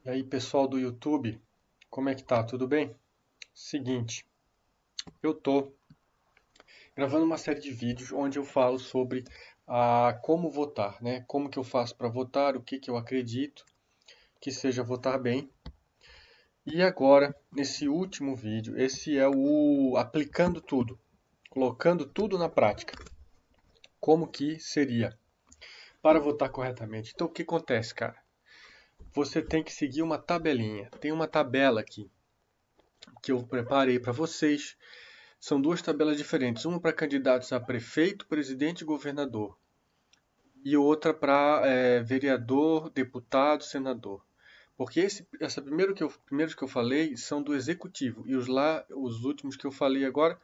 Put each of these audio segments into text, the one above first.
E aí, pessoal do YouTube, como é que tá? Tudo bem? Seguinte, eu tô gravando uma série de vídeos onde eu falo sobre como votar, né? Como que eu faço para votar, o que que eu acredito que seja votar bem. E agora, nesse último vídeo, esse é o aplicando tudo, colocando tudo na prática. Como que seria para votar corretamente? Então, o que acontece, cara? Você tem que seguir uma tabelinha. Tem uma tabela aqui que eu preparei para vocês. São duas tabelas diferentes, uma para candidatos a prefeito, presidente e governador, e outra para vereador, deputado, senador. Porque essa primeiros que eu falei são do executivo, e os últimos que eu falei agora,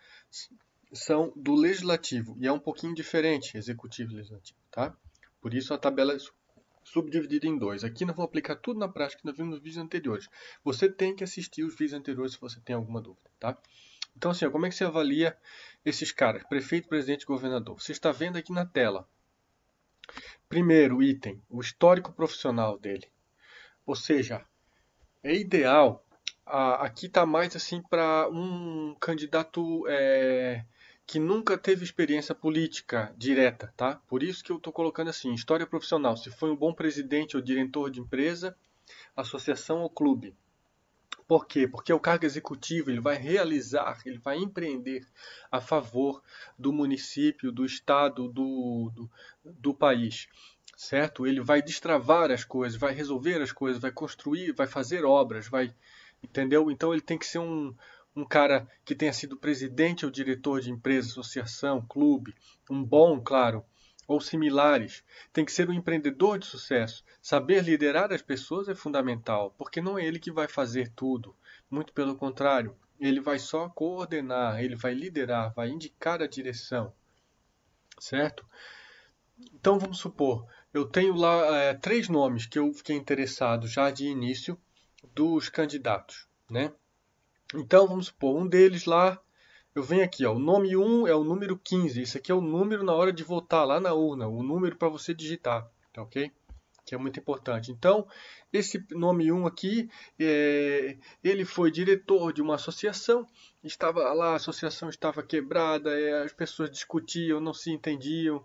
são do legislativo, e é um pouquinho diferente, executivo e legislativo, tá? Por isso a tabela é subdividida em dois. Aqui nós vamos aplicar tudo na prática que nós vimos nos vídeos anteriores. Você tem que assistir os vídeos anteriores se você tem alguma dúvida, tá? Então, assim, ó, como é que você avalia esses caras? Prefeito, presidente e governador. Você está vendo aqui na tela. Primeiro item, o histórico profissional dele. Ou seja, é ideal. Aqui está mais assim para um candidato que nunca teve experiência política direta, tá? Por isso que eu estou colocando assim, história profissional. Se foi um bom presidente ou diretor de empresa, associação ou clube. Por quê? Porque o cargo executivo ele vai realizar, ele vai empreender a favor do município, do estado, do país, certo? Ele vai destravar as coisas, vai resolver as coisas, vai construir, vai fazer obras, entendeu? Então ele tem que ser um cara que tenha sido presidente ou diretor de empresa, associação, clube, um bom, claro, ou similares. Tem que ser um empreendedor de sucesso. Saber liderar as pessoas é fundamental, porque não é ele que vai fazer tudo. Muito pelo contrário, ele vai só coordenar, ele vai liderar, vai indicar a direção, certo? Então vamos supor, eu tenho lá três nomes que eu fiquei interessado já de início dos candidatos, né? Então vamos supor, um deles lá, eu venho aqui, ó, o nome 1 é o número 15. Esse aqui é o número na hora de votar lá na urna, o número para você digitar, tá ok? Que é muito importante. Então, esse nome 1 aqui, ele foi diretor de uma associação, estava lá, a associação estava quebrada, as pessoas discutiam, não se entendiam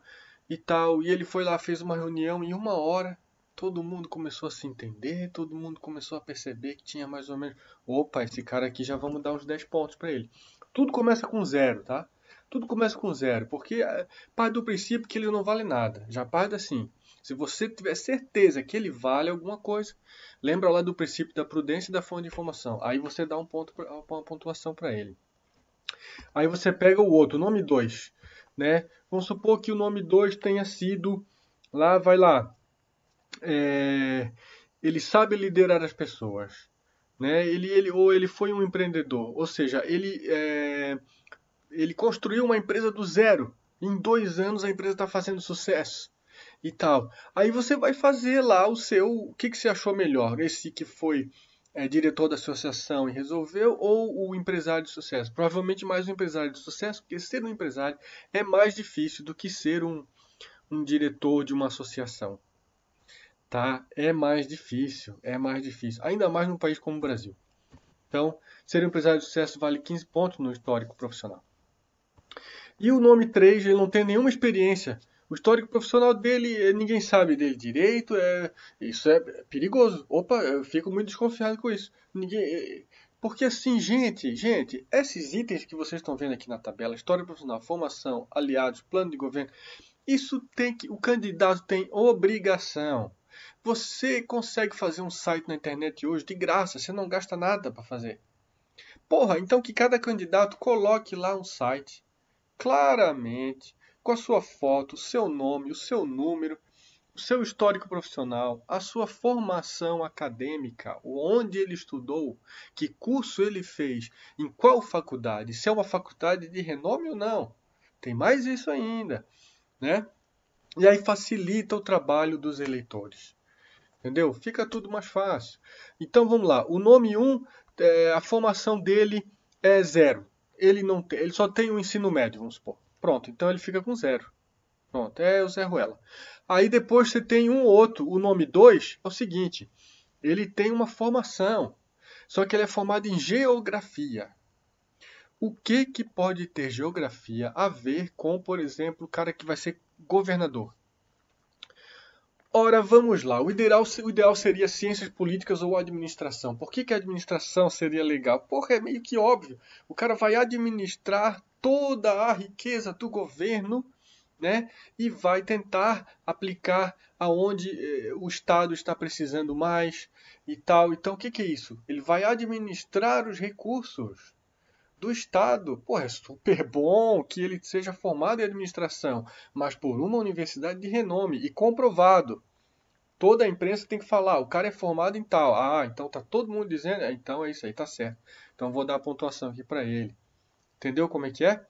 e tal, e ele foi lá, fez uma reunião, em uma hora todo mundo começou a se entender, todo mundo começou a perceber que tinha mais ou menos, opa, esse cara aqui já vamos dar uns 10 pontos para ele. Tudo começa com zero, tá? Tudo começa com zero, porque parte do princípio que ele não vale nada. Já parte assim. Se você tiver certeza que ele vale alguma coisa, lembra lá do princípio da prudência e da fonte de informação. Aí você dá uma pontuação para ele. Aí você pega o outro, o nome 2, né? Vamos supor que o nome 2 tenha sido, lá, vai lá, ele sabe liderar as pessoas, né? Ou ele foi um empreendedor, ou seja, ele construiu uma empresa do zero. Em 2 anos a empresa está fazendo sucesso e tal. Aí você vai fazer lá o que você achou melhor? Esse que foi diretor da associação e resolveu, ou o empresário de sucesso? Provavelmente mais um empresário de sucesso, porque ser um empresário é mais difícil do que ser um diretor de uma associação. Tá? É mais difícil, é mais difícil. Ainda mais num país como o Brasil. Então, ser um empresário de sucesso vale 15 pontos no histórico profissional. E o nome 3, ele não tem nenhuma experiência. O histórico profissional dele, ninguém sabe dele direito, isso é perigoso. Opa, eu fico muito desconfiado com isso. Porque assim, gente, esses itens que vocês estão vendo aqui na tabela, história profissional, formação, aliados, plano de governo, o candidato tem obrigação. Você consegue fazer um site na internet hoje de graça, você não gasta nada para fazer. Porra, então que cada candidato coloque lá um site claramente, com a sua foto, o seu nome, o seu número, o seu histórico profissional, a sua formação acadêmica, onde ele estudou, que curso ele fez, em qual faculdade, se é uma faculdade de renome ou não. Tem mais isso ainda, né? E aí facilita o trabalho dos eleitores. Entendeu? Fica tudo mais fácil. Então vamos lá. O nome 1, a formação dele é zero. Ele só tem o ensino médio, vamos supor. Pronto, então ele fica com zero. Pronto, é o Zé Ruela. Aí depois você tem um outro, o nome 2 é o seguinte: ele tem uma formação, só que ele é formado em geografia. O que pode ter geografia a ver com, por exemplo, o cara que vai ser governador? Ora, vamos lá. O ideal seria ciências políticas ou administração. Por que a administração seria legal? Porra, é meio que óbvio. O cara vai administrar toda a riqueza do governo, né? E vai tentar aplicar aonde o Estado está precisando mais e tal. Então, o que é isso? Ele vai administrar os recursos do Estado. Pô, é super bom que ele seja formado em administração, mas por uma universidade de renome e comprovado. Toda a imprensa tem que falar, o cara é formado em tal. Ah, então tá todo mundo dizendo, então é isso aí, tá certo. Então vou dar a pontuação aqui para ele. Entendeu como é que é?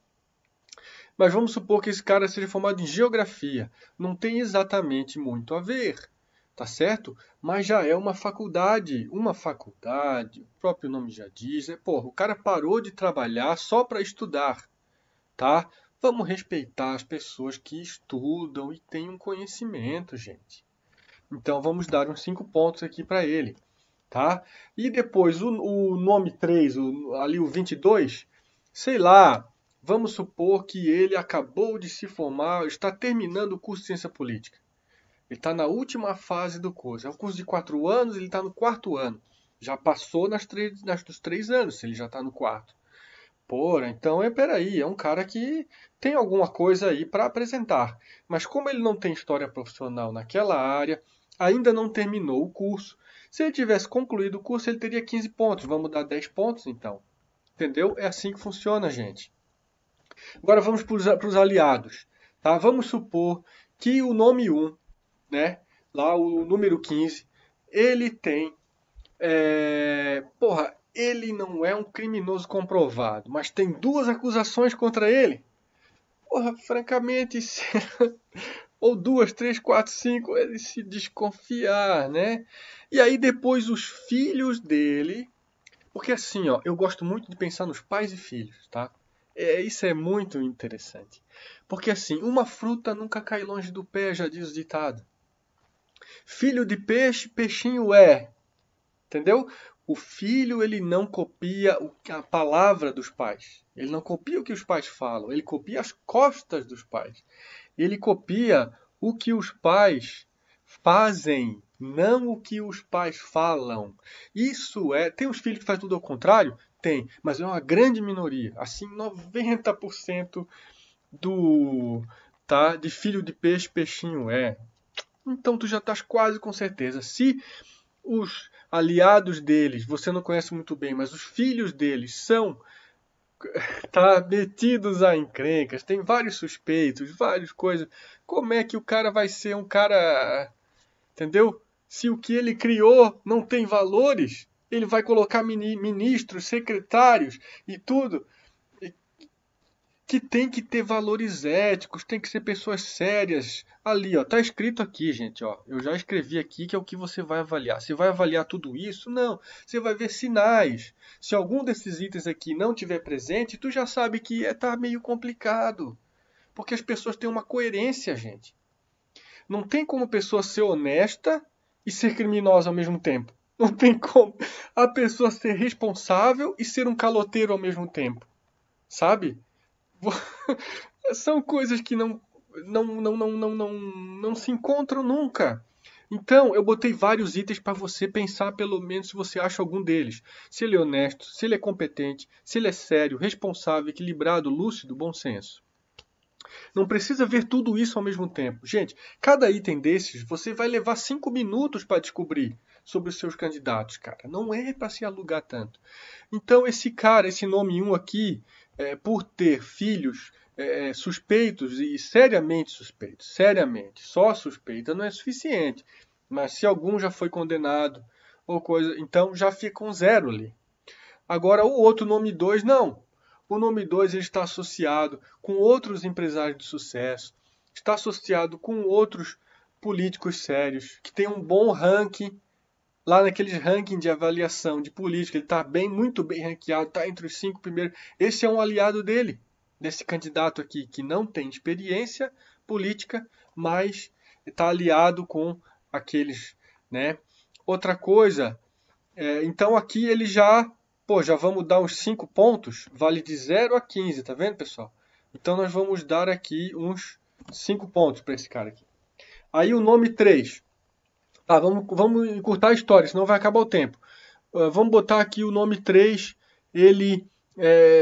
Mas vamos supor que esse cara seja formado em geografia. Não tem exatamente muito a ver, tá certo? Mas já é uma faculdade. Uma faculdade, o próprio nome já diz, porra, o cara parou de trabalhar só para estudar, tá? Vamos respeitar as pessoas que estudam e têm um conhecimento, gente. Então vamos dar uns 5 pontos aqui para ele, tá? E depois o nome 3, ali o 22, sei lá, vamos supor que ele acabou de se formar, está terminando o curso de Ciência Política. Ele está na última fase do curso. É um curso de 4 anos, ele está no 4º ano. Já passou dos 3 anos, se ele já está no 4º. Porra, então peraí, é um cara que tem alguma coisa aí para apresentar. Mas como ele não tem história profissional naquela área, ainda não terminou o curso. Se ele tivesse concluído o curso, ele teria 15 pontos. Vamos dar 10 pontos então. Entendeu? É assim que funciona, gente. Agora vamos para os aliados. Tá? Vamos supor que o nome 1, né? Lá o número 15, ele tem. Ele não é um criminoso comprovado, mas tem 2 acusações contra ele. Porra, francamente, ou 2, 3, 4, 5, ele se desconfiar, né? E aí depois os filhos dele, porque assim, ó, eu gosto muito de pensar nos pais e filhos, tá? Isso é muito interessante. Porque assim, uma fruta nunca cai longe do pé, já diz o ditado. Filho de peixe, peixinho é. Entendeu? O filho, ele não copia a palavra dos pais. Ele não copia o que os pais falam. Ele copia as costas dos pais. Ele copia o que os pais fazem, não o que os pais falam. Isso é... Tem os filhos que fazem tudo ao contrário? Tem, mas é uma grande minoria. Assim, 90% de filho de peixe, peixinho é. Então tu já estás quase com certeza. Se os aliados deles, você não conhece muito bem, mas os filhos deles são metidos a encrencas, tem vários suspeitos, várias coisas. Como é que o cara vai ser um cara, entendeu? Se o que ele criou não tem valores, ele vai colocar ministros, secretários e tudo que tem que ter valores éticos, tem que ser pessoas sérias. Ali, ó, tá escrito aqui, gente, ó. Eu já escrevi aqui que é o que você vai avaliar. Você vai avaliar tudo isso? Não. Você vai ver sinais. Se algum desses itens aqui não tiver presente, tu já sabe que tá meio complicado. Porque as pessoas têm uma coerência, gente. Não tem como pessoa ser honesta e ser criminosa ao mesmo tempo. Não tem como a pessoa ser responsável e ser um caloteiro ao mesmo tempo. Sabe? São coisas que não se encontram nunca. Então, eu botei vários itens para você pensar, pelo menos, se você acha algum deles. Se ele é honesto, se ele é competente, se ele é sério, responsável, equilibrado, lúcido, bom senso. Não precisa ver tudo isso ao mesmo tempo. Gente, cada item desses você vai levar 5 minutos para descobrir sobre os seus candidatos, cara. Não é para se alugar tanto. Então, esse cara, esse nome 1 aqui, por ter filhos suspeitos e seriamente suspeitos, seriamente, só suspeita não é suficiente. Mas se algum já foi condenado ou coisa, então já fica um 0 ali. Agora, o outro nome 2, não. O nome 2 ele está associado com outros empresários de sucesso, está associado com outros políticos sérios, que tem um bom ranking, lá naqueles rankings de avaliação de política, ele está muito bem ranqueado, está entre os 5 primeiros. Esse é um aliado dele, desse candidato aqui, que não tem experiência política, mas está aliado com aqueles, né, Outra coisa, então aqui ele já vamos dar uns 5 pontos, vale de 0 a 15, tá vendo, pessoal? Então nós vamos dar aqui uns 5 pontos para esse cara aqui. Aí o nome 3. Tá, vamos encurtar a história, senão vai acabar o tempo. Vamos botar aqui o nome 3, ele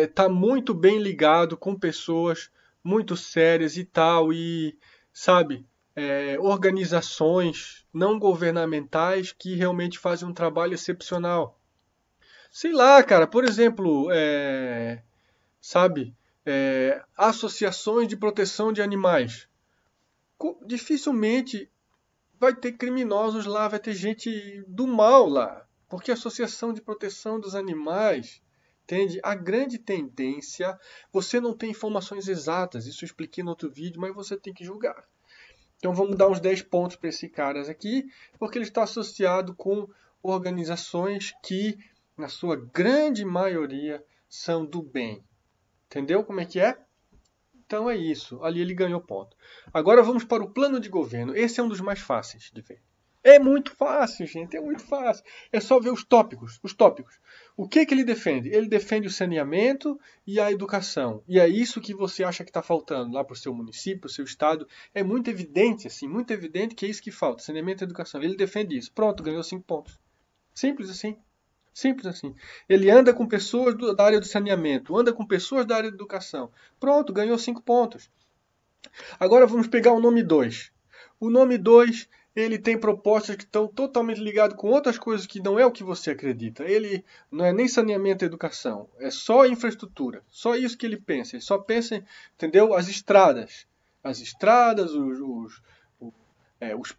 está muito bem ligado com pessoas muito sérias e tal, e, sabe, organizações não governamentais que realmente fazem um trabalho excepcional. Sei lá, cara, por exemplo, sabe, associações de proteção de animais. Dificilmente vai ter criminosos lá, vai ter gente do mal lá. Porque a Associação de Proteção dos Animais, entende? A grande tendência, você não tem informações exatas, isso eu expliquei no outro vídeo, mas você tem que julgar. Então vamos dar uns 10 pontos para esse cara aqui, porque ele está associado com organizações que, na sua grande maioria, são do bem. Entendeu como é que é? Então é isso, ali ele ganhou ponto. Agora vamos para o plano de governo. Esse é um dos mais fáceis de ver. É muito fácil, gente, é muito fácil. É só ver os tópicos. O que ele defende? Ele defende o saneamento e a educação. E é isso que você acha que está faltando lá para o seu município, para o seu estado. É muito evidente, assim, muito evidente que é isso que falta, saneamento e educação. Ele defende isso. Pronto, ganhou 5 pontos. Simples assim. Simples assim. Ele anda com pessoas da área do saneamento, anda com pessoas da área da educação. Pronto, ganhou 5 pontos. Agora vamos pegar o nome 2. O nome 2, ele tem propostas que estão totalmente ligadas com outras coisas que não é o que você acredita. Ele não é nem saneamento e educação, é só infraestrutura. Só isso que ele pensa. Ele só pensa, entendeu? As estradas. As estradas, os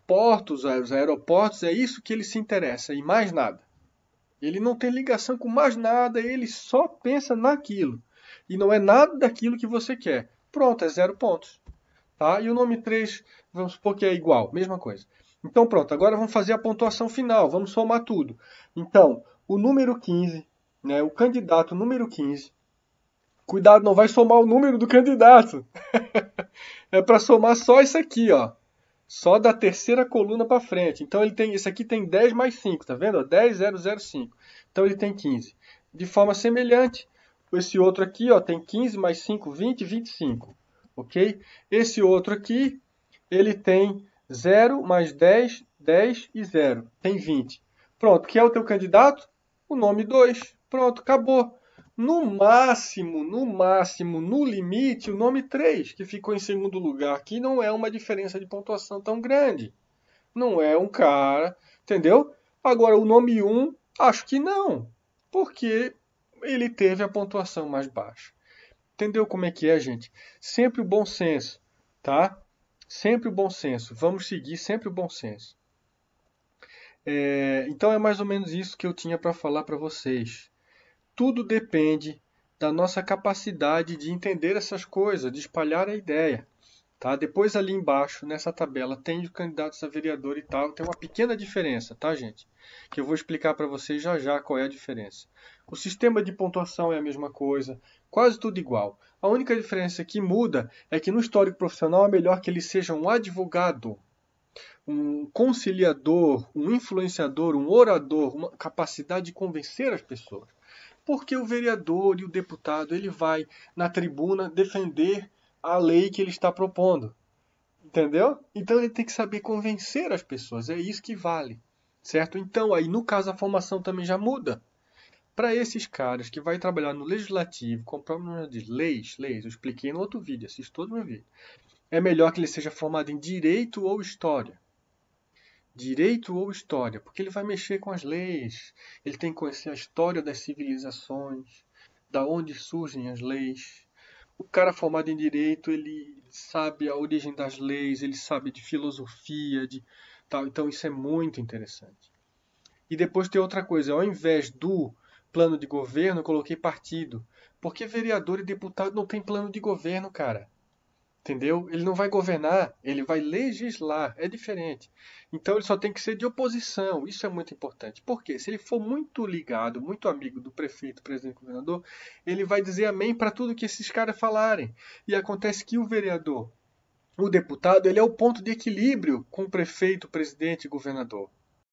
portos, os aeroportos, é isso que ele se interessa e mais nada. Ele não tem ligação com mais nada, ele só pensa naquilo. E não é nada daquilo que você quer. Pronto, é 0 pontos. Tá? E o nome 3, vamos supor que é igual, mesma coisa. Então pronto, agora vamos fazer a pontuação final, vamos somar tudo. Então, o número 15, né, o candidato número 15, cuidado, não vai somar o número do candidato. É para somar só isso aqui, ó. Só da terceira coluna para frente. Então esse aqui tem 10 mais 5, tá vendo? 10,005. Então ele tem 15. De forma semelhante, esse outro aqui, ó, tem 15 mais 5, 20, 25. Ok? Esse outro aqui, ele tem 0 mais 10, 10 e 0. Tem 20. Pronto, que é o teu candidato? O nome 2. Pronto, acabou. No máximo, no limite, o nome 3, que ficou em segundo lugar, que não é uma diferença de pontuação tão grande. Não é um cara, entendeu? Agora, o nome 1, acho que não, porque ele teve a pontuação mais baixa. Entendeu como é que é, gente? Sempre o bom senso, tá? Sempre o bom senso. Vamos seguir sempre o bom senso. Então é mais ou menos isso que eu tinha para falar para vocês. Tudo depende da nossa capacidade de entender essas coisas, de espalhar a ideia. Tá? Depois ali embaixo, nessa tabela, tem os candidatos a vereador e tal. Tem uma pequena diferença, tá, gente? Que eu vou explicar para vocês já já qual é a diferença. O sistema de pontuação é a mesma coisa, quase tudo igual. A única diferença que muda é que no histórico profissional é melhor que ele seja um advogado, um conciliador, um influenciador, um orador, uma capacidade de convencer as pessoas. Porque o vereador e o deputado, ele vai na tribuna defender a lei que ele está propondo. Entendeu? Então ele tem que saber convencer as pessoas, é isso que vale. Certo? Então aí no caso a formação também já muda. Para esses caras que vai trabalhar no legislativo, com problema de leis, eu expliquei no outro vídeo, assiste todo o meu vídeo. É melhor que ele seja formado em direito ou história. Direito ou história, porque ele vai mexer com as leis, ele tem que conhecer a história das civilizações, da onde surgem as leis. O cara formado em direito, ele sabe a origem das leis, ele sabe de filosofia, de tal. Então isso é muito interessante. E depois tem outra coisa, ao invés do plano de governo, eu coloquei partido, porque vereador e deputado não tem plano de governo, cara. Entendeu? Ele não vai governar, ele vai legislar, é diferente. Então ele só tem que ser de oposição, isso é muito importante. Por quê? Se ele for muito ligado, muito amigo do prefeito, presidente, governador, ele vai dizer amém para tudo que esses caras falarem. E acontece que o vereador, o deputado, ele é o ponto de equilíbrio com o prefeito, presidente e governador.